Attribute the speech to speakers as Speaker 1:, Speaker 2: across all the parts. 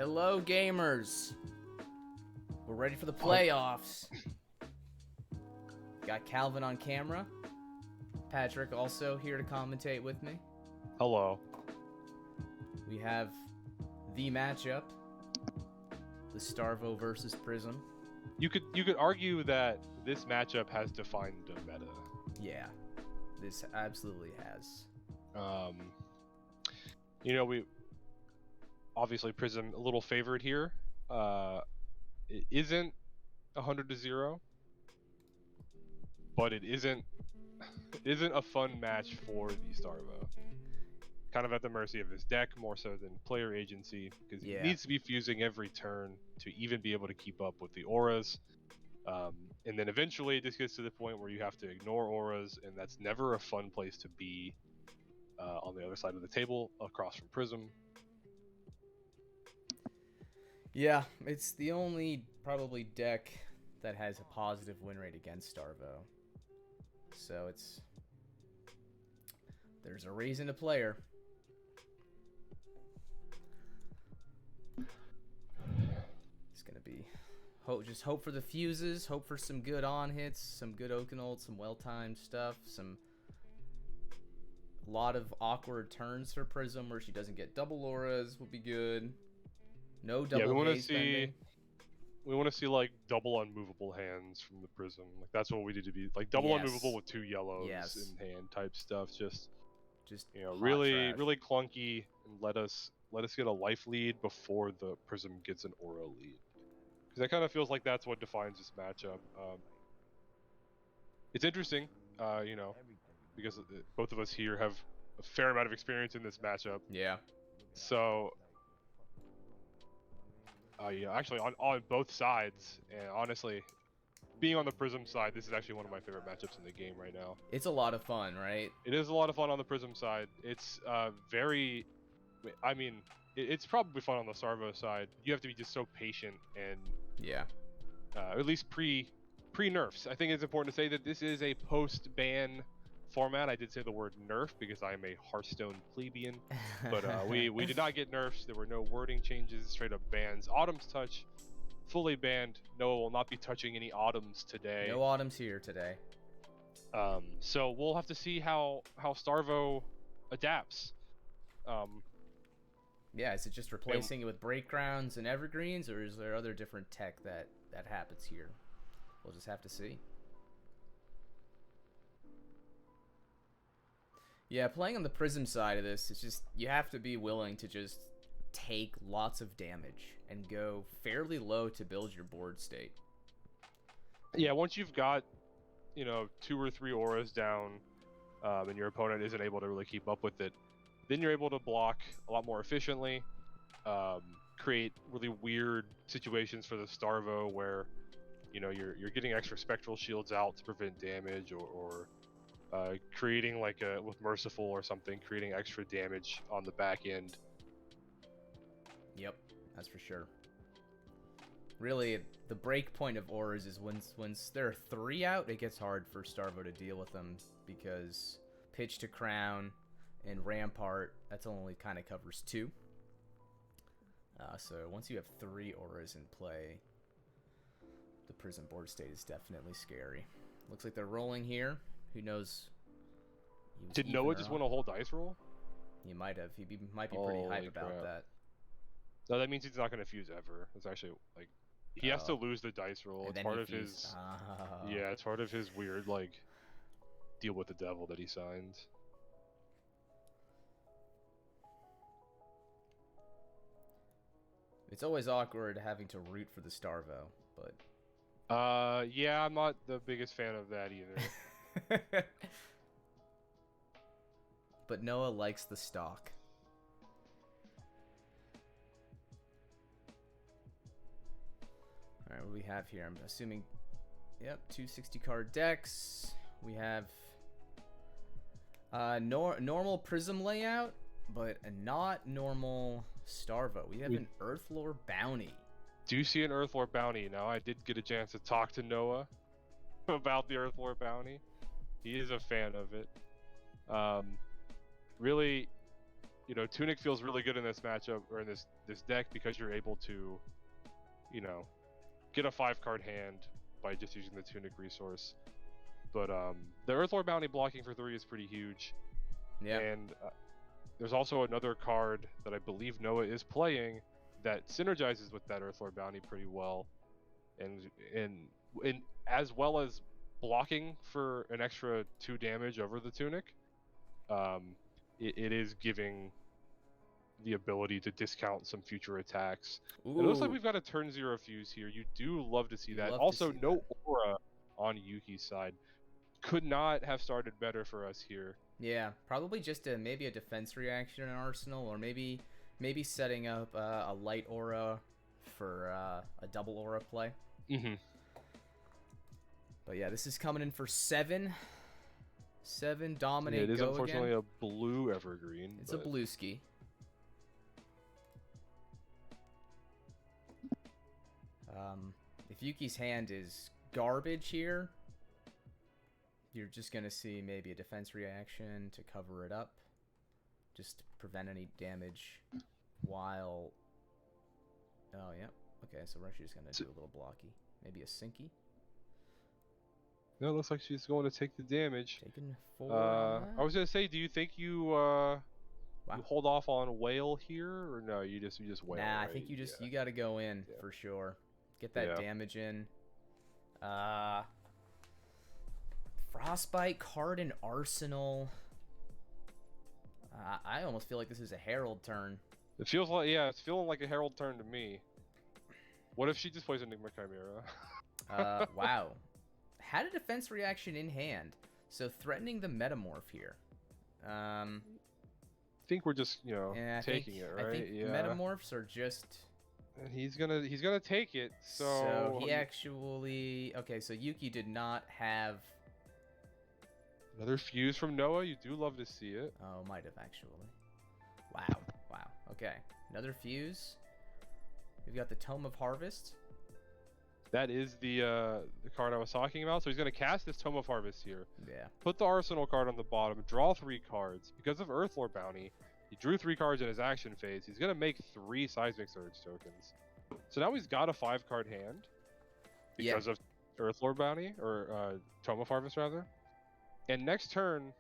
Speaker 1: Hello, gamers. We're ready for the playoffs. Got Calvin on camera. Patrick also here to commentate with me.
Speaker 2: Hello.
Speaker 1: We have the matchup, the Starvo versus Prism.
Speaker 2: You could argue that this matchup has defined the meta.
Speaker 1: Yeah, this absolutely has.
Speaker 2: We obviously Prism a little favored here. It isn't 100-0, but it isn't a fun match for the Starvo. Kind of at the mercy of his deck more so than player agency, because he needs to be fusing every turn to even be able to keep up with the auras. And then eventually it just gets to the point where you have to ignore auras, and that's never a fun place to be on the other side of the table across from Prism.
Speaker 1: Yeah, it's the only probably deck that has a positive win rate against Starvo. So there's a reason to play her. It's gonna be just hope for the fuses, hope for some good on hits, some good Oakenhold, some well-timed stuff, a lot of awkward turns for Prism where she doesn't get double auras would be good. No double haze bending.
Speaker 2: We want to see like double unmovable hands from the Prism. Like that's what we need to be, like double unmovable with 2 yellows in hand type stuff. Just really clunky, and let us get a life lead before the Prism gets an aura lead. Because that kind of feels like that's what defines this matchup. It's interesting, because both of us here have a fair amount of experience in this matchup.
Speaker 1: Yeah.
Speaker 2: So, actually on both sides, and honestly, being on the Prism side, this is actually one of my favorite matchups in the game right now.
Speaker 1: It's a lot of fun, right?
Speaker 2: It is a lot of fun on the Prism side. It's it's probably fun on the Starvo side. You have to be just so patient and at least pre nerfs. I think it's important to say that this is a post ban format. I did say the word nerf because I am a Hearthstone plebeian, but we did not get nerfs. There were no wording changes, straight up bans. Autumn's Touch, fully banned. Noah will not be touching any Autumns today.
Speaker 1: No Autumns here today.
Speaker 2: So we'll have to see how Starvo adapts.
Speaker 1: Yeah, is it just replacing it with break grounds and evergreens, or is there other different tech that happens here? We'll just have to see. Yeah, playing on the Prism side of this, it's just you have to be willing to just take lots of damage and go fairly low to build your board state.
Speaker 2: Yeah, once you've got 2 or 3 auras down, and your opponent isn't able to really keep up with it, then you're able to block a lot more efficiently, create really weird situations for the Starvo where you're getting extra spectral shields out to prevent damage, or creating like with Merciful or something, creating extra damage on the back end.
Speaker 1: Yep, that's for sure. Really, the break point of auras is once there are 3 out, it gets hard for Starvo to deal with them, because Pitch to Crown and Rampart, that's only kind of covers 2. So once you have 3 auras in play, the Prism board state is definitely scary. Looks like they're rolling here. Who knows?
Speaker 2: Did Noah just win a whole dice roll?
Speaker 1: He might have. He might be pretty hype about that.
Speaker 2: No, that means he's not going to fuse ever. It's actually like he has to lose the dice roll. It's part of his. Yeah, it's part of his weird like deal with the devil that he signed.
Speaker 1: It's always awkward having to root for the Starvo, but.
Speaker 2: Yeah, I'm not the biggest fan of that either.
Speaker 1: But Noah likes the stock. Alright, what do we have here? I'm assuming, yep, 260 card decks. We have normal Prism layout, but a not normal Starvo. We have an Earthlore Bounty.
Speaker 2: Do you see an Earthlore Bounty? Now, I did get a chance to talk to Noah about the Earthlore Bounty. He is a fan of it. Really, Tunic feels really good in this matchup, or in this this deck because you're able to, you know, get a 5-card hand by just using the Tunic resource. But the Earthlore Bounty blocking for 3 is pretty huge.
Speaker 1: Yeah.
Speaker 2: And there's also another card that I believe Noah is playing that synergizes with that Earthlore Bounty pretty well, and as well as blocking for an extra 2 damage over the Tunic. It is giving the ability to discount some future attacks. It looks like
Speaker 1: Ooh.
Speaker 2: we've got a turn 0 fuse here. You do love to see
Speaker 1: You
Speaker 2: that.
Speaker 1: love to
Speaker 2: Also,
Speaker 1: see
Speaker 2: no
Speaker 1: that.
Speaker 2: aura on Yuki's side. Could not have started better for us here.
Speaker 1: Yeah, probably just maybe a defense reaction in Arsenal, or maybe setting up a light aura for a double aura play.
Speaker 2: Mm-hmm.
Speaker 1: But yeah, this is coming in for 7. 7, dominate,
Speaker 2: It is
Speaker 1: go
Speaker 2: unfortunately
Speaker 1: again.
Speaker 2: a blue evergreen.
Speaker 1: It's a blue ski. If Yuki's hand is garbage here, you're just going to see maybe a defense reaction to cover it up, just to prevent any damage while... Oh, yeah. Okay, so we're actually just going to do a little blocky. Maybe a sinky.
Speaker 2: No, it looks like she's going to take the damage.
Speaker 1: Taking 4 on that.
Speaker 2: I was going to say, do you think you you hold off on whale here, or no, you just whale?
Speaker 1: Nah,
Speaker 2: right?
Speaker 1: I think you got to go in for sure. Get that damage in. Frostbite card in Arsenal. I almost feel like this is a Herald turn.
Speaker 2: It feels like, yeah, it's feeling like a Herald turn to me. What if she just plays Enigma Chimera?
Speaker 1: Wow. Had a defense reaction in hand, so threatening the Metamorph here.
Speaker 2: I think we're just, you know, taking it, right?
Speaker 1: I think Metamorphs are just...
Speaker 2: And he's gonna take it,
Speaker 1: So he actually... Okay, so Yuki did not have...
Speaker 2: Another fuse from Noah, you do love to see it.
Speaker 1: Oh, might have actually. Wow, wow. Okay, another fuse. We've got the Tome of Harvest.
Speaker 2: That is the card I was talking about. So he's going to cast this Tome of Harvest here.
Speaker 1: Yeah.
Speaker 2: Put the Arsenal card on the bottom. Draw 3 cards. Because of Earthlore Bounty, he drew 3 cards in his action phase. He's going to make 3 Seismic Surge tokens. So now he's got a 5-card hand. Because of Earthlore Bounty, or Tome of Harvest, rather. And next turn,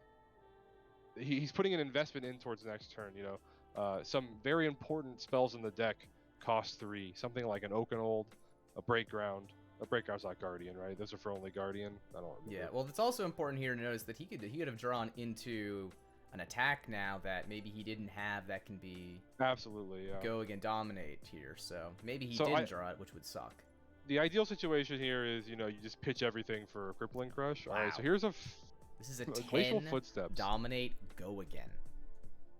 Speaker 2: he's putting an investment in towards next turn. You know, some very important spells in the deck cost 3. Something like an Oakenold, a Breakground. A Breakground's not Guardian, right? Those are for only Guardian. I don't remember.
Speaker 1: Yeah, well, it's also important here to notice that he could have drawn into an attack now that maybe he didn't have that can be...
Speaker 2: Absolutely, yeah.
Speaker 1: Go again, dominate here. So maybe he didn't draw it, which would suck.
Speaker 2: The ideal situation here is, you know, you just pitch everything for a Crippling Crush.
Speaker 1: Wow.
Speaker 2: All right, so here's
Speaker 1: This is a
Speaker 2: Glacial
Speaker 1: 10
Speaker 2: Footsteps.
Speaker 1: Dominate, go again.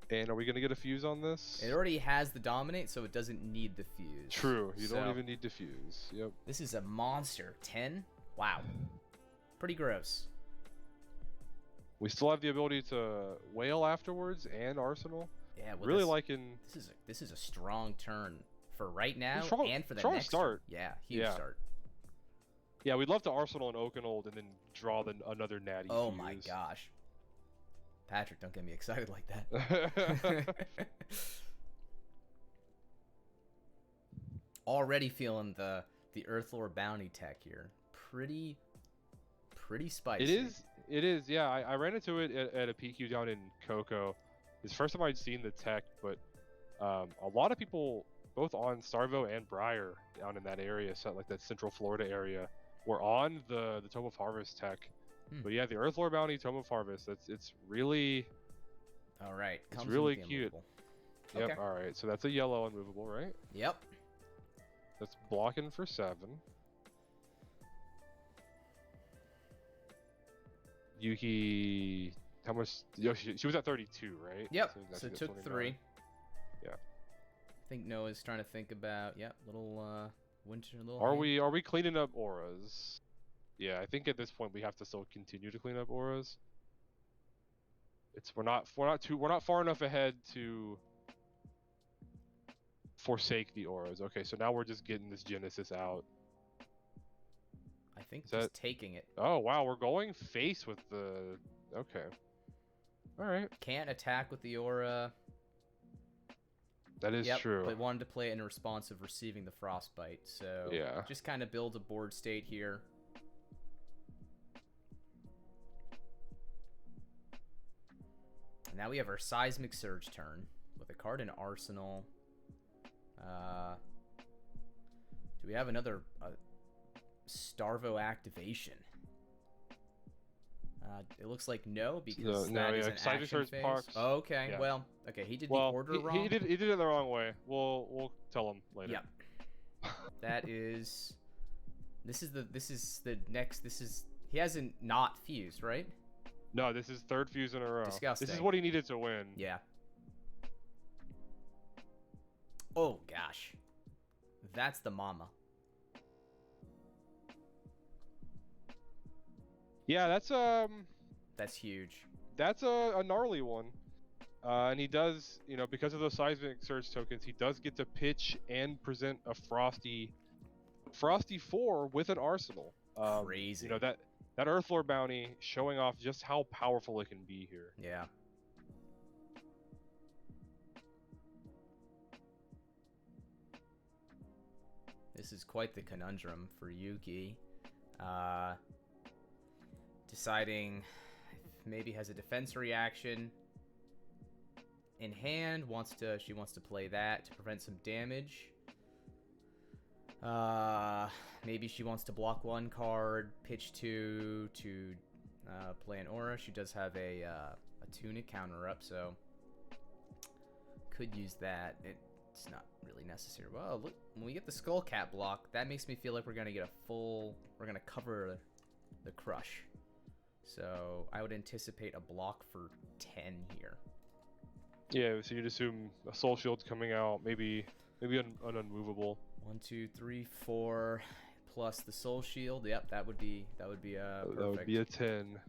Speaker 2: And are we going to get a fuse on this?
Speaker 1: It already has the Dominate, so it doesn't need the fuse.
Speaker 2: True. You don't even need to fuse. Yep.
Speaker 1: This is a monster. 10? Wow. Pretty gross.
Speaker 2: We still have the ability to whale afterwards and Arsenal.
Speaker 1: Yeah, well,
Speaker 2: really liking...
Speaker 1: This is a strong turn for right now and for the
Speaker 2: strong
Speaker 1: next
Speaker 2: start.
Speaker 1: Yeah, huge start.
Speaker 2: Yeah, we'd love to Arsenal and Oakenold and then draw another natty
Speaker 1: Oh
Speaker 2: fuse.
Speaker 1: my gosh. Patrick, don't get me excited like that. Already feeling the Earthlore Bounty tech here. Pretty spicy.
Speaker 2: It is, yeah. I ran into it at a PQ down in Coco. It's the first time I'd seen the tech, but a lot of people, both on Starvo and Briar, down in that area, so like that Central Florida area, were on the Tome of Harvest tech. But yeah, the Earthlore Bounty Tome of Harvest, it's really...
Speaker 1: All right.
Speaker 2: It's really cute. Yep,
Speaker 1: okay.
Speaker 2: all right. So that's a yellow unmovable, right?
Speaker 1: Yep.
Speaker 2: That's blocking for 7. Yuki... How much... Yo, she was at 32, right?
Speaker 1: Yep, so it took 3.
Speaker 2: Yeah.
Speaker 1: I think Noah's trying to think about, little winter, little...
Speaker 2: Are we cleaning up auras? Yeah, I think at this point we have to still continue to clean up auras. We're not far enough ahead to forsake the auras. Okay, so now we're just getting this Genesis out.
Speaker 1: I think just taking it.
Speaker 2: Oh wow, we're going face with the... Okay. Alright.
Speaker 1: Can't attack with the aura.
Speaker 2: That is
Speaker 1: Yep,
Speaker 2: true.
Speaker 1: but wanted to play it in response of receiving the Frostbite, so
Speaker 2: Yeah.
Speaker 1: just kind of build a board state here. And now we have our Seismic Surge turn with a card in Arsenal. Do we have another Starvo activation? It looks like no, because that is an
Speaker 2: Seismic
Speaker 1: action
Speaker 2: Surge
Speaker 1: phase.
Speaker 2: Parks.
Speaker 1: Oh, okay,
Speaker 2: Yeah.
Speaker 1: well, okay, he did the order wrong.
Speaker 2: He did it the wrong way. We'll tell him later.
Speaker 1: Yep. That is. This is the next. He hasn't not fused, right?
Speaker 2: No, this is third fuse in a row.
Speaker 1: Disgusting.
Speaker 2: This is what he needed to win.
Speaker 1: Yeah. Oh gosh, that's the mama.
Speaker 2: Yeah, that's
Speaker 1: huge.
Speaker 2: That's a gnarly one. And he does, because of those Seismic Surge tokens, he does get to pitch and present a Frosty 4 with an Arsenal.
Speaker 1: Crazy.
Speaker 2: That Earthlore bounty showing off just how powerful it can be here.
Speaker 1: Yeah. This is quite the conundrum for Yuki. Deciding if maybe has a defense reaction in hand. She wants to play that to prevent some damage. Maybe she wants to block one card, pitch 2 to play an aura. She does have a Tunic counter up, so could use that. It's not really necessary. Well, look, when we get the Skull Cat block, that makes me feel like we're gonna get we're gonna cover the Crush. So I would anticipate a block for 10 here.
Speaker 2: Yeah, so you'd assume a Soul Shield's coming out, maybe an unmovable.
Speaker 1: 1, 2, 3, 4, plus the Soul Shield. Yep, that would be perfect.
Speaker 2: That would be a 10.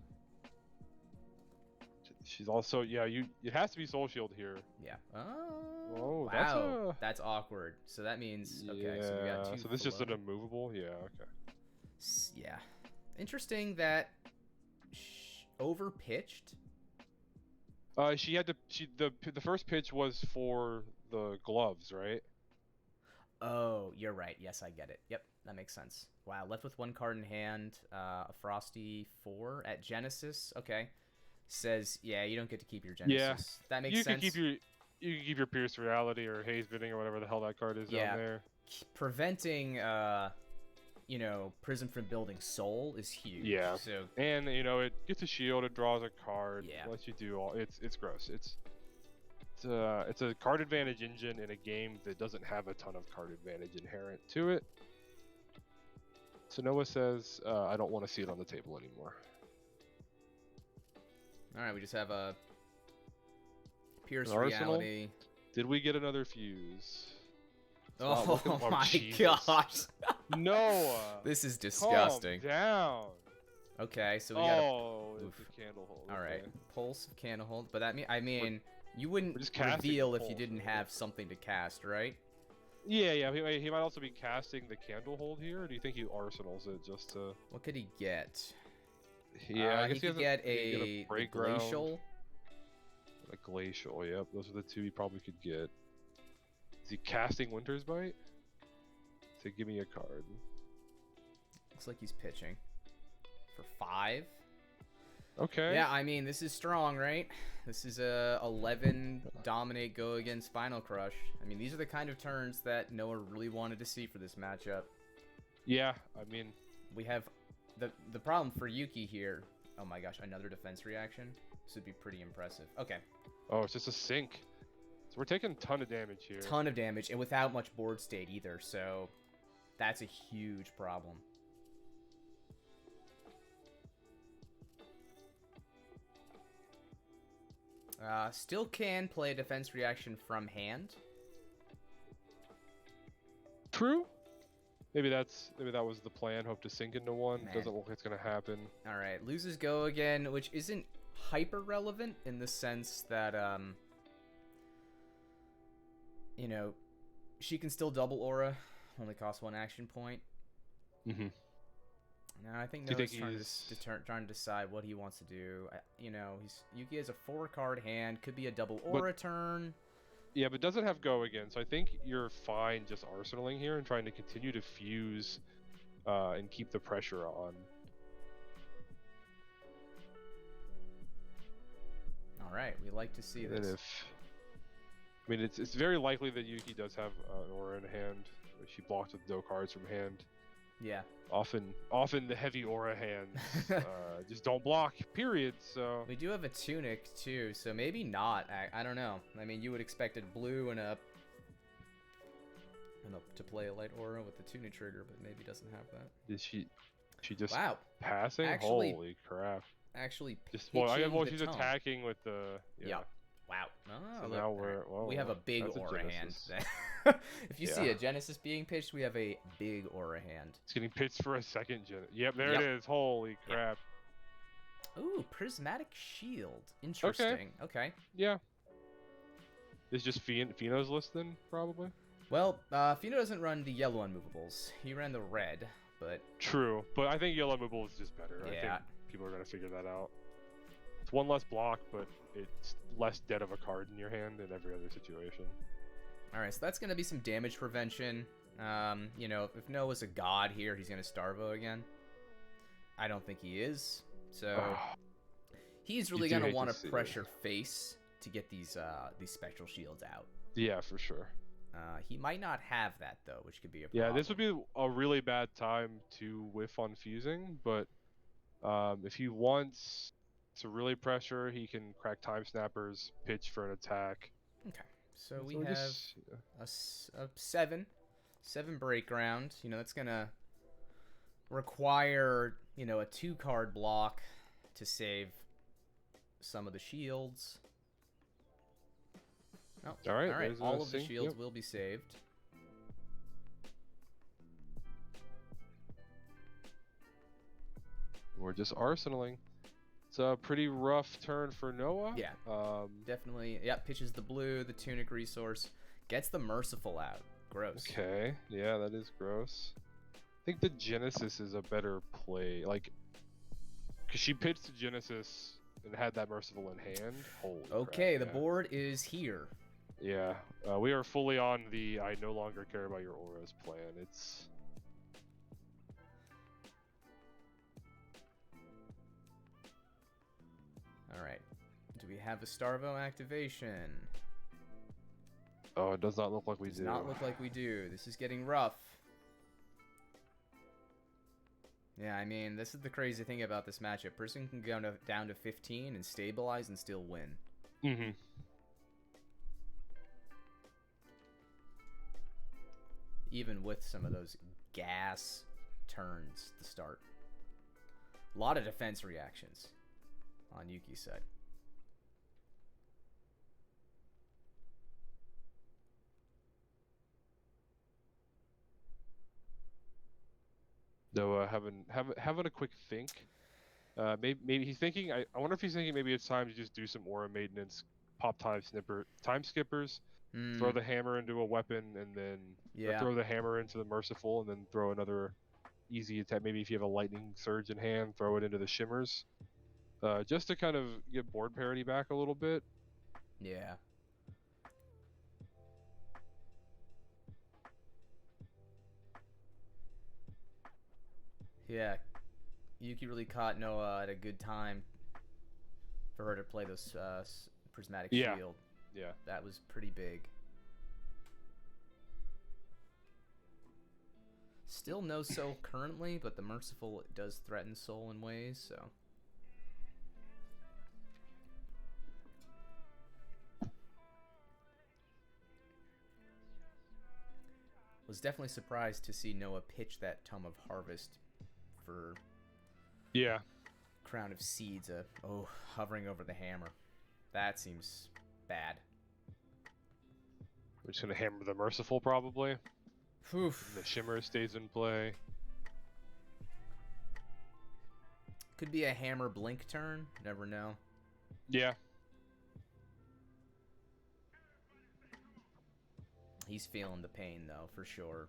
Speaker 2: She's also it has to be Soul Shield here.
Speaker 1: Yeah.
Speaker 2: Oh,
Speaker 1: wow. That's awkward. So that means okay. So we got 2.
Speaker 2: So this is just an immovable. Yeah. Okay.
Speaker 1: Yeah. Interesting that over pitched.
Speaker 2: She had the first pitch was for the gloves, right?
Speaker 1: Oh, you're right. Yes, I get it. Yep, that makes sense. Wow, left with one card in hand. A Frosty 4 at Genesis. Okay. Says, yeah, you don't get to keep your Genesis.
Speaker 2: Yeah.
Speaker 1: That makes sense.
Speaker 2: You can keep your Pierce Reality or Haze Bidding or whatever the hell that card is down there.
Speaker 1: Preventing Prism from building Soul is huge.
Speaker 2: Yeah.
Speaker 1: So
Speaker 2: and it gets a shield, it draws a card.
Speaker 1: Yeah.
Speaker 2: Lets you do all. It's gross. It's a card advantage engine in a game that doesn't have a ton of card advantage inherent to it. So Noah says, I don't want to see it on the table anymore.
Speaker 1: all right, we just have a Pierce
Speaker 2: Arsenal?
Speaker 1: Reality.
Speaker 2: Did we get another fuse?
Speaker 1: Oh my
Speaker 2: Jesus.
Speaker 1: gosh.
Speaker 2: Noah!
Speaker 1: This is disgusting.
Speaker 2: Calm down.
Speaker 1: Okay, so we got
Speaker 2: it's a candle hold.
Speaker 1: all right,
Speaker 2: okay.
Speaker 1: Pulse of Candlehold, but I mean, you wouldn't
Speaker 2: we're just casting
Speaker 1: reveal
Speaker 2: the
Speaker 1: if you
Speaker 2: Pulse,
Speaker 1: didn't
Speaker 2: right?
Speaker 1: have something to cast, right?
Speaker 2: Yeah. He might also be casting the candle hold here. Or do you think he arsenals it just to?
Speaker 1: What could he get?
Speaker 2: Yeah, I guess
Speaker 1: he could get a
Speaker 2: break ground.
Speaker 1: glacial.
Speaker 2: A glacial. Yep, those are the two he probably could get. Is he casting Winter's Bite? To give me a card.
Speaker 1: Looks like he's pitching for 5.
Speaker 2: Okay.
Speaker 1: Yeah, I mean, this is strong, right? This is a 11 dominate go against Final Crush. I mean, these are the kind of turns that Noah really wanted to see for this matchup.
Speaker 2: Yeah, I mean,
Speaker 1: we have the problem for Yuki here. Oh my gosh, another defense reaction. This would be pretty impressive. Okay.
Speaker 2: Oh, it's just a sink. So we're taking a ton of damage here.
Speaker 1: Ton of damage, and without much board state either, so that's a huge problem. Still can play a defense reaction from hand.
Speaker 2: True. Maybe that was the plan. Hope to sink into one.
Speaker 1: Man.
Speaker 2: Doesn't look like it's gonna happen.
Speaker 1: All right, loses go again, which isn't hyper relevant in the sense that she can still double aura, only costs 1 action point.
Speaker 2: Mm-hmm.
Speaker 1: Now I think
Speaker 2: Do you
Speaker 1: Noah's
Speaker 2: think
Speaker 1: trying to decide what he wants to do. Yuki has a 4-card hand, could be a double aura turn.
Speaker 2: Yeah, but doesn't have go again, so I think you're fine just arsenaling here and trying to continue to fuse and keep the pressure on.
Speaker 1: All right, we like to see
Speaker 2: And
Speaker 1: this.
Speaker 2: I mean, it's very likely that Yuki does have an aura in hand. She blocked with no cards from hand.
Speaker 1: Yeah.
Speaker 2: Often the heavy aura hands just don't block. Period. So
Speaker 1: We do have a tunic too, so maybe not. I don't know. I mean, you would expect a blue and a to play a light aura with the tunic trigger, but maybe doesn't have that.
Speaker 2: is she just
Speaker 1: Wow.
Speaker 2: passing?
Speaker 1: Actually-
Speaker 2: Holy crap!
Speaker 1: Actually,
Speaker 2: Just well,
Speaker 1: pitching the
Speaker 2: she's
Speaker 1: tone.
Speaker 2: attacking with the
Speaker 1: Yeah. Wow. Oh,
Speaker 2: So
Speaker 1: look,
Speaker 2: now
Speaker 1: we have a big
Speaker 2: that's a
Speaker 1: aura hand.
Speaker 2: Genesis.
Speaker 1: If you see a Genesis being pitched, we have a big aura hand.
Speaker 2: It's getting pitched for a second gen. Yep, there
Speaker 1: Yep.
Speaker 2: it is. Holy crap!
Speaker 1: Ooh, prismatic shield. Interesting. Okay.
Speaker 2: Yeah. It's just Fino's list then, probably.
Speaker 1: Well, Fino doesn't run the yellow unmovables. He ran the red, but
Speaker 2: True, but I think yellow movable is just better. I
Speaker 1: yeah.
Speaker 2: think people are gonna figure that out. It's one less block, but it's less dead of a card in your hand in every other situation.
Speaker 1: All right, so that's gonna be some damage prevention. You know, if Noah's a god here, he's gonna Starvo again. I don't think he is, so he's really gonna want to pressure face to get these special shields out.
Speaker 2: Yeah, for sure.
Speaker 1: He might not have that though, which could be a problem.
Speaker 2: Yeah, this would be a really bad time to whiff on fusing, but if he wants to really pressure, he can crack time snappers, pitch for an attack.
Speaker 1: Okay, so we have a 7 break round. You know, that's gonna require, you know, a 2-card block to save some of the shields. Oh,
Speaker 2: all right,
Speaker 1: all of the shields will be saved.
Speaker 2: We're just arsenaling. It's a pretty rough turn for Noah.
Speaker 1: Yeah, definitely. Yeah, pitches the blue, the tunic resource, gets the merciful out. Gross.
Speaker 2: Okay, yeah, that is gross. I think the Genesis is a better play, like, because she pitched the Genesis and had that merciful in hand. Holy
Speaker 1: okay,
Speaker 2: crap,
Speaker 1: the board is here.
Speaker 2: Yeah, we are fully on the I no longer care about your auras plan. It's
Speaker 1: all right. Do we have a Starvo activation?
Speaker 2: oh, it does not look like we do.
Speaker 1: Does not look like we do. This is getting rough. Yeah, I mean, this is the crazy thing about this matchup. Person can go down to 15 and stabilize and still win.
Speaker 2: Mm-hmm.
Speaker 1: Even with some of those gas turns to start. A lot of defense reactions on Yuki's side.
Speaker 2: So having a quick think. Maybe he's thinking. I wonder if he's thinking maybe it's time to just do some aura maintenance, pop time skippers, throw the hammer into a weapon, and then or throw the hammer into the merciful, and then throw another easy attack. Maybe if you have a lightning surge in hand, throw it into the shimmers, just to kind of get board parity back a little bit.
Speaker 1: Yeah. Yeah, Yuki really caught Noah at a good time for her to play this prismatic shield.
Speaker 2: Yeah.
Speaker 1: That was pretty big. Still no soul currently, but the merciful does threaten soul in ways, so. Was definitely surprised to see Noah pitch that Tome of Harvest for Crown of Seeds, hovering over the hammer. That seems bad.
Speaker 2: We're just gonna hammer the merciful probably.
Speaker 1: Oof.
Speaker 2: The shimmer stays in play.
Speaker 1: Could be a hammer blink turn. Never know.
Speaker 2: Yeah.
Speaker 1: He's feeling the pain though, for sure.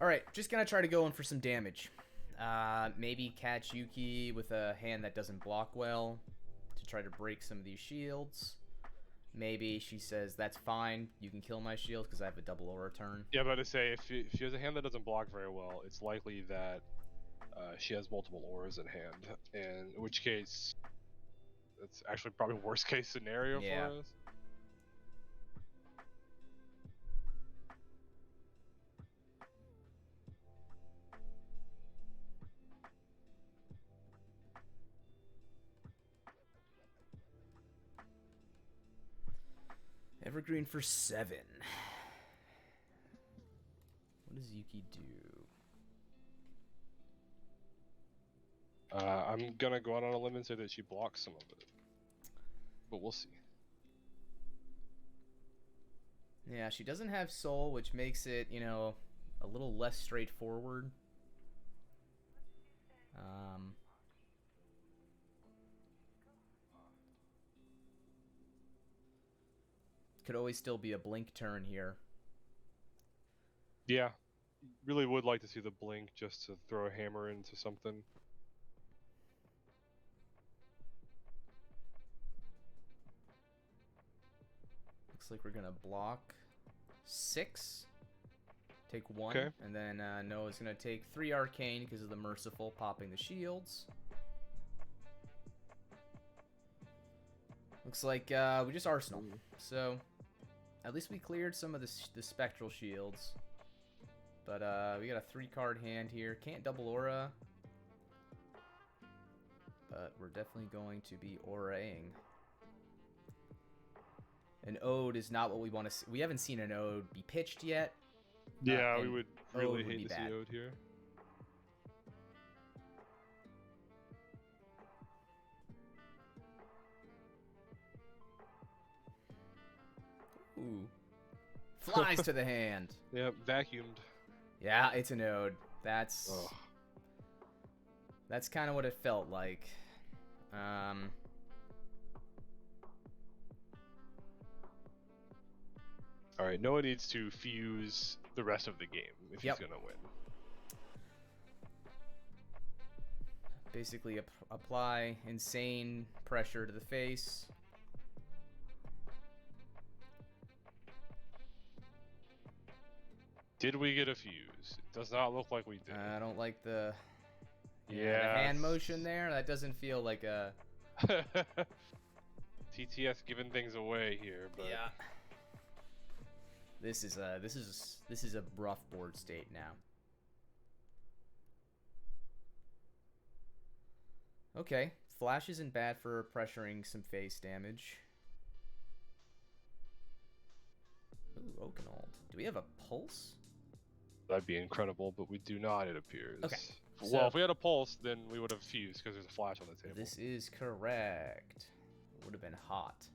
Speaker 1: All right, just gonna try to go in for some damage. Maybe catch Yuki with a hand that doesn't block well to try to break some of these shields. Maybe she says, that's fine, you can kill my shield because I have a double aura turn.
Speaker 2: Yeah, but to say, if she has a hand that doesn't block very well, it's likely that she has multiple auras in hand, and in which case, that's actually probably worst case scenario
Speaker 1: Yeah.
Speaker 2: for us.
Speaker 1: Evergreen for 7. What does Yuki do?
Speaker 2: I'm gonna go out on a limb and say that she blocks some of it, but we'll see.
Speaker 1: Yeah, she doesn't have soul, which makes it, you know, a little less straightforward. Could always still be a blink turn here.
Speaker 2: Yeah, really would like to see the blink just to throw a hammer into something.
Speaker 1: Looks like we're gonna block 6. Take 1.
Speaker 2: Okay.
Speaker 1: And then Noah's gonna take 3 arcane because of the merciful popping the shields. Looks like we just arsenal. So at least we cleared some of the spectral shields. But we got a 3-card hand here. Can't double aura. But we're definitely going to be auraing. An ode is not what we want to see. We haven't seen an ode be pitched yet.
Speaker 2: Yeah, we
Speaker 1: and
Speaker 2: would
Speaker 1: Ode
Speaker 2: really
Speaker 1: would be
Speaker 2: hate to
Speaker 1: bad.
Speaker 2: see Ode here.
Speaker 1: Ooh. Flies to the hand.
Speaker 2: Yep, vacuumed.
Speaker 1: Yeah, it's an ode. That's
Speaker 2: Ugh.
Speaker 1: kind of what it felt like.
Speaker 2: All right, Noah needs to fuse the rest of the game if he's gonna win.
Speaker 1: Basically apply insane pressure to the face.
Speaker 2: Did we get a fuse? It does not look like we did.
Speaker 1: I don't like the
Speaker 2: Yeah.
Speaker 1: the hand motion there. That doesn't feel like a
Speaker 2: TTS giving things away here, but
Speaker 1: yeah. This is a rough board state now. Okay, flash isn't bad for pressuring some face damage. Ooh, Oakenold. Do we have a pulse?
Speaker 2: that'd be incredible, but we do not, it appears.
Speaker 1: Okay,
Speaker 2: Well,
Speaker 1: so-
Speaker 2: if we had a pulse, then we would have fused because there's a flash on the table.
Speaker 1: This is correct. Would have been hot.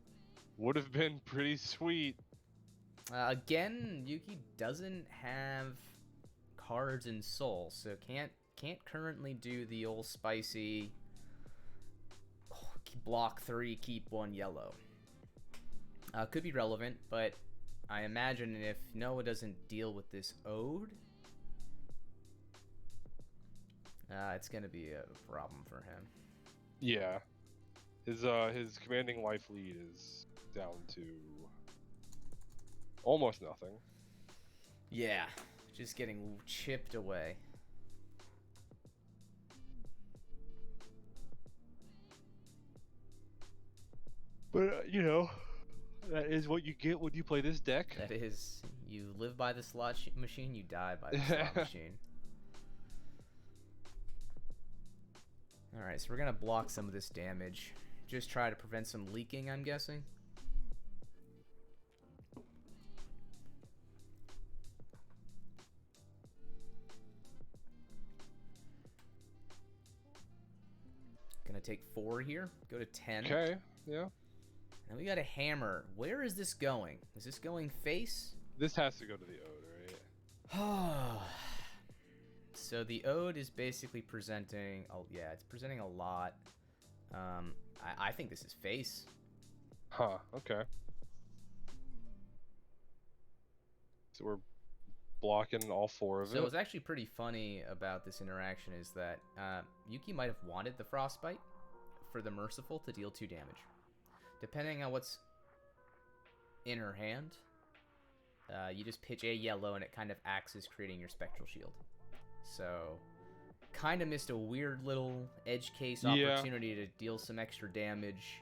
Speaker 2: Would have been pretty sweet.
Speaker 1: Again, Yuki doesn't have cards in soul, so can't currently do the old spicy block 3, keep 1 yellow. Could be relevant, but I imagine if Noah doesn't deal with this ode, it's gonna be a problem for him.
Speaker 2: Yeah. His commanding life lead is down to almost nothing.
Speaker 1: Yeah, just getting chipped away.
Speaker 2: But, you know, that is what you get when you play this deck.
Speaker 1: That is, you live by the slot machine, you die by the slot machine. Alright, so we're gonna block some of this damage. Just try to prevent some leaking, I'm guessing. Gonna take 4 here, go to 10.
Speaker 2: Okay, yeah.
Speaker 1: Now we got a hammer. Where is this going? Is this going face?
Speaker 2: This has to go to the Ode, right?
Speaker 1: So the ode is basically presenting, yeah, it's presenting a lot. I think this is face.
Speaker 2: Huh, okay. So we're blocking all 4 of
Speaker 1: So
Speaker 2: it.
Speaker 1: what's actually pretty funny about this interaction is that Yuki might have wanted the Frostbite for the Merciful to deal 2 damage. Depending on what's in her hand, you just pitch a yellow and it kind of acts as creating your Spectral Shield. So, kind of missed a weird little edge case opportunity to deal some extra damage.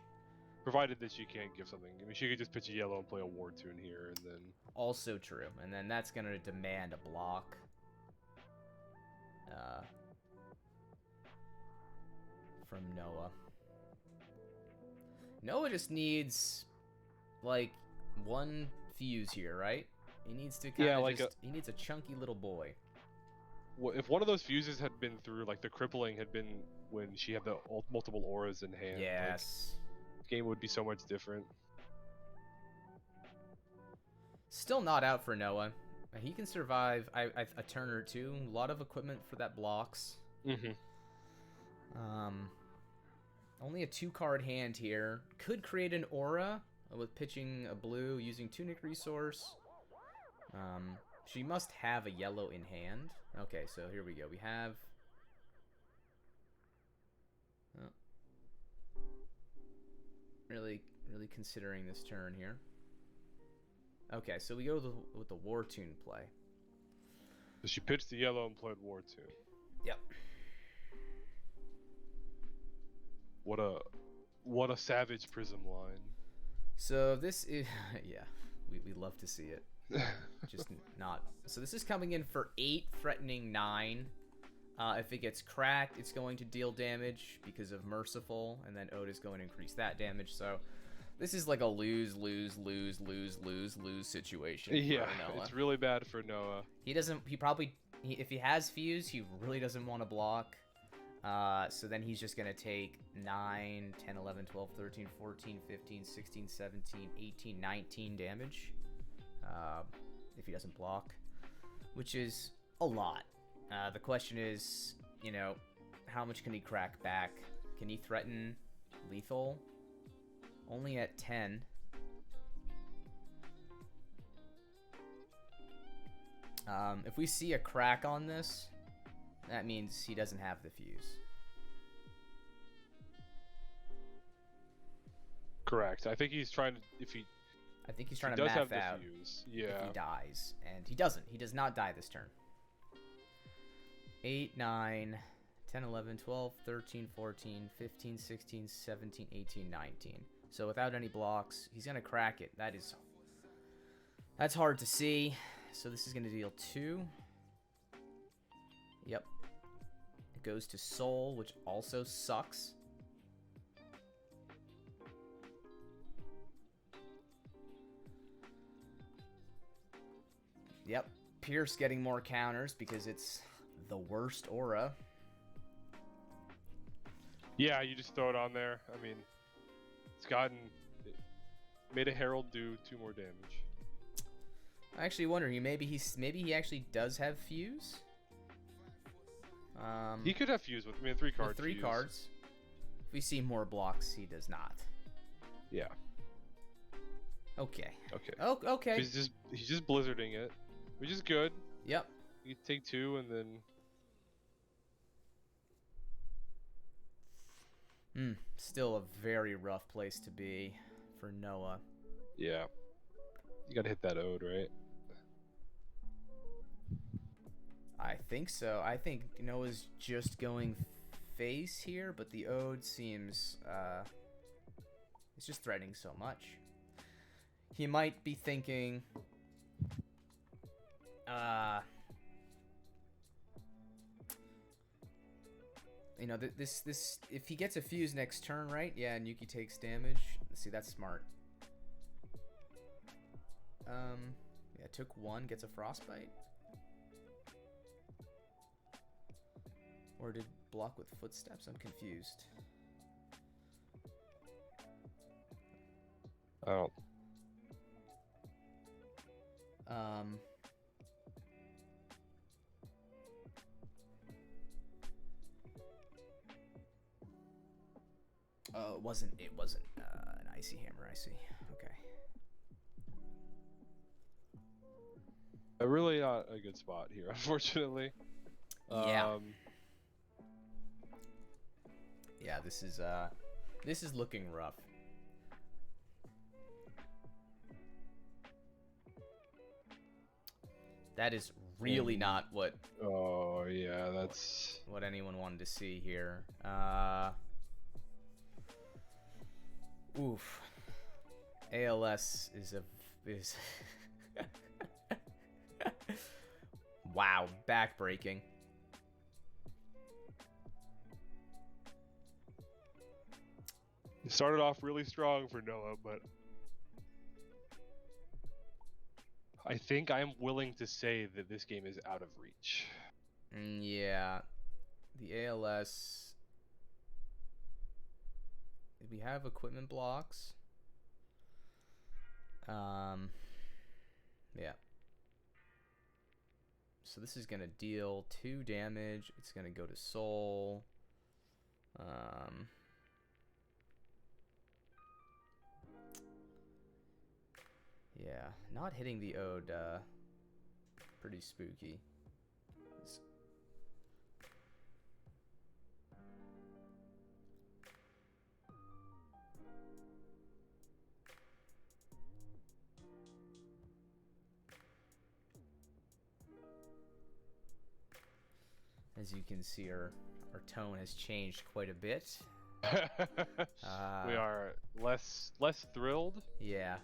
Speaker 2: Provided that she can't give something. I mean, she could just pitch a yellow and play a War Tune here, and then...
Speaker 1: Also true. And then that's going to demand a block. From Noah. Noah just needs, like, 1 fuse here, right? He needs to kind of he needs a chunky little boy.
Speaker 2: If one of those fuses had been through, like, the crippling had been when she had the multiple auras in hand.
Speaker 1: Yes.
Speaker 2: Like, the game would be so much different.
Speaker 1: Still not out for Noah. He can survive a turn or 2. A lot of equipment for that blocks.
Speaker 2: Mm-hmm.
Speaker 1: Only a 2-card hand here. Could create an aura with pitching a blue using Tunic Resource. She must have a yellow in hand. Okay, so here we go. We have... Oh. Really considering this turn here. Okay, so we go with the War Tune play.
Speaker 2: So she pitched the yellow and played War Tune.
Speaker 1: Yep.
Speaker 2: What a savage Prism line.
Speaker 1: So this is... yeah, we love to see it. Just not. So this is coming in for 8, threatening 9. If it gets cracked, it's going to deal damage because of Merciful, and then Ode is going to increase that damage. So this is like a lose situation.
Speaker 2: Yeah,
Speaker 1: for Noah.
Speaker 2: it's really bad for Noah.
Speaker 1: If he has Fuse, he really doesn't want to block. So then he's just going to take 9, 10, 11, 12, 13, 14, 15, 16, 17, 18, 19 damage. If he doesn't block, which is a lot. The question is, you know, how much can he crack back? Can he threaten lethal? Only at 10. If we see a crack on this, that means he doesn't have the fuse.
Speaker 2: Correct. I think he's trying to,
Speaker 1: I think he's trying to math out
Speaker 2: fuse.
Speaker 1: if
Speaker 2: Yeah.
Speaker 1: he dies. And he doesn't. He does not die this turn. 8, 9, 10, 11, 12, 13, 14, 15, 16, 17, 18, 19. So without any blocks, he's going to crack it. That's hard to see. So this is going to deal 2. Yep. It goes to Soul, which also sucks. Yep, Pierce getting more counters because it's the worst aura.
Speaker 2: Yeah, you just throw it on there. I mean, it made a Herald do 2 more damage.
Speaker 1: I actually wonder, maybe he actually does have Fuse.
Speaker 2: He could have Fuse with me, 3 cards.
Speaker 1: 3 cards. If we see more blocks, he does not.
Speaker 2: Yeah.
Speaker 1: Okay.
Speaker 2: Okay.
Speaker 1: Oh, okay.
Speaker 2: He's just blizzarding it, which is good.
Speaker 1: Yep.
Speaker 2: You take 2 and then.
Speaker 1: Still a very rough place to be for Noah.
Speaker 2: Yeah. You gotta hit that Ode, right?
Speaker 1: I think so. I think Noah's just going face here, but the Ode seems it's just threatening so much. He might be thinking you know, this if he gets a fuse next turn, right? Yeah, and Yuki takes damage. See, that's smart. Yeah, took 1, gets a frostbite. Or did block with footsteps? I'm confused.
Speaker 2: Oh.
Speaker 1: Oh, it wasn't an icy hammer, I see. Okay.
Speaker 2: Really not a good spot here, unfortunately.
Speaker 1: Yeah. Yeah, this is looking rough. That is really not what
Speaker 2: Oh yeah, that's
Speaker 1: what anyone wanted to see here. Oof. ALS is wow, backbreaking.
Speaker 2: it started off really strong for Noah, but I think I'm willing to say that this game is out of reach.
Speaker 1: Yeah. The ALS. We have equipment blocks. Yeah. So this is gonna deal 2 damage. It's gonna go to Soul. Yeah, not hitting the Ode, pretty spooky. As you can see, our tone has changed quite a bit.
Speaker 2: We are less thrilled.
Speaker 1: Yeah.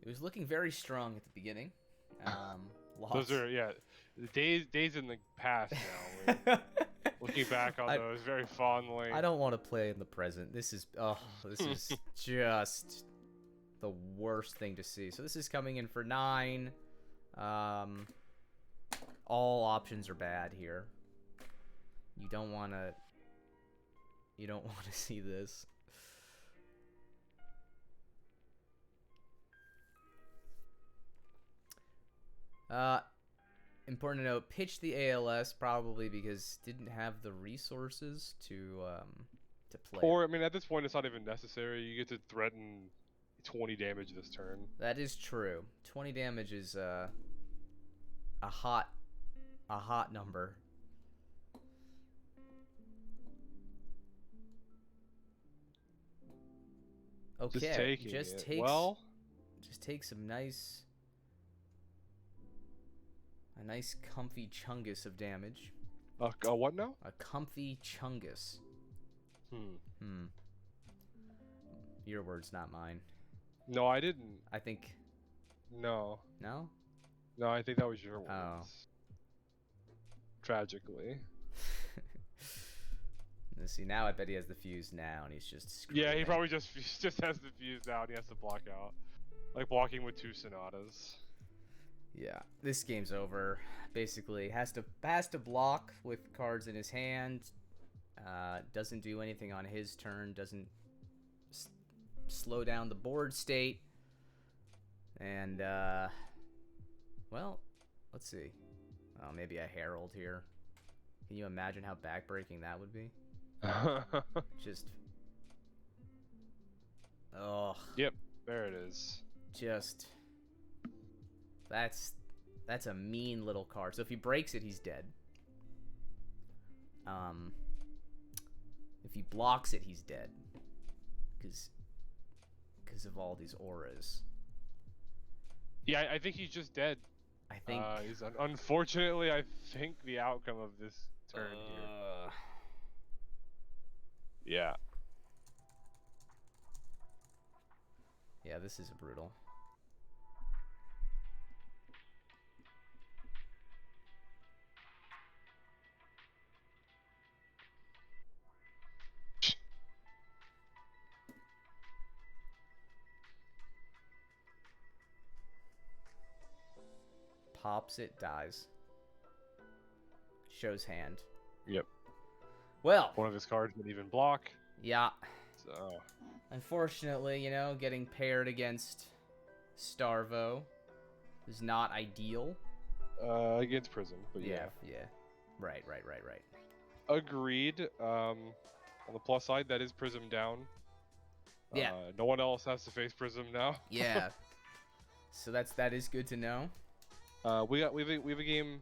Speaker 1: It was looking very strong at the beginning.
Speaker 2: Those are the days in the past now. We're looking back on those very fondly.
Speaker 1: I don't want to play in the present. This is just the worst thing to see. So this is coming in for 9. All options are bad here. You don't want to see this. Important to note, pitch the ALS probably because didn't have the resources to play.
Speaker 2: Or I mean, at this point, it's not even necessary. You get to threaten 20 damage this turn.
Speaker 1: That is true. 20 damage is a hot number. Okay, just take some nice. A nice comfy chungus of damage.
Speaker 2: What now?
Speaker 1: A comfy chungus. Your words, not mine.
Speaker 2: No, I didn't.
Speaker 1: I think.
Speaker 2: No.
Speaker 1: No?
Speaker 2: No, I think that was your words.
Speaker 1: Oh.
Speaker 2: Tragically.
Speaker 1: Let's see, now I bet he has the fuse now, and he's just screwed.
Speaker 2: Yeah, he probably just has the fuse now, and he has to block out. Like blocking with 2 Sonatas.
Speaker 1: Yeah, this game's over. Basically, has to block with cards in his hand. Doesn't do anything on his turn. Doesn't slow down the board state. And well, let's see. Oh, maybe a Herald here. Can you imagine how backbreaking that would be? Just. Oh.
Speaker 2: Yep, there it is.
Speaker 1: Just. That's a mean little card. So if he breaks it, he's dead. If he blocks it, he's dead. Because of all these auras.
Speaker 2: Yeah, I think he's just dead.
Speaker 1: I think
Speaker 2: he's unfortunately, I think the outcome of this turn here. Yeah.
Speaker 1: Yeah, this is brutal. Pops it, dies. shows hand.
Speaker 2: Yep.
Speaker 1: Well,
Speaker 2: One of his cards didn't even block.
Speaker 1: yeah.
Speaker 2: So.
Speaker 1: Unfortunately, you know, getting paired against Starvo is not ideal.
Speaker 2: Against Prism, but yeah.
Speaker 1: Yeah. Right.
Speaker 2: Agreed. On the plus side, that is Prism down.
Speaker 1: Yeah.
Speaker 2: No one else has to face Prism now.
Speaker 1: Yeah. So that is good to know.
Speaker 2: We have a game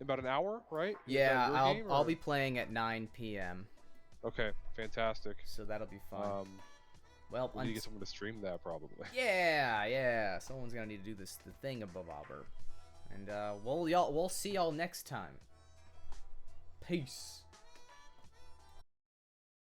Speaker 2: in about an hour, right? Is
Speaker 1: Yeah,
Speaker 2: that your game,
Speaker 1: I'll
Speaker 2: or-
Speaker 1: be playing at 9 p.m.
Speaker 2: Okay, fantastic.
Speaker 1: So that'll be fun. Well,
Speaker 2: we need to get someone to stream that probably.
Speaker 1: yeah. Someone's gonna need to do the thing above Auburn. And we'll see y'all next time. Peace.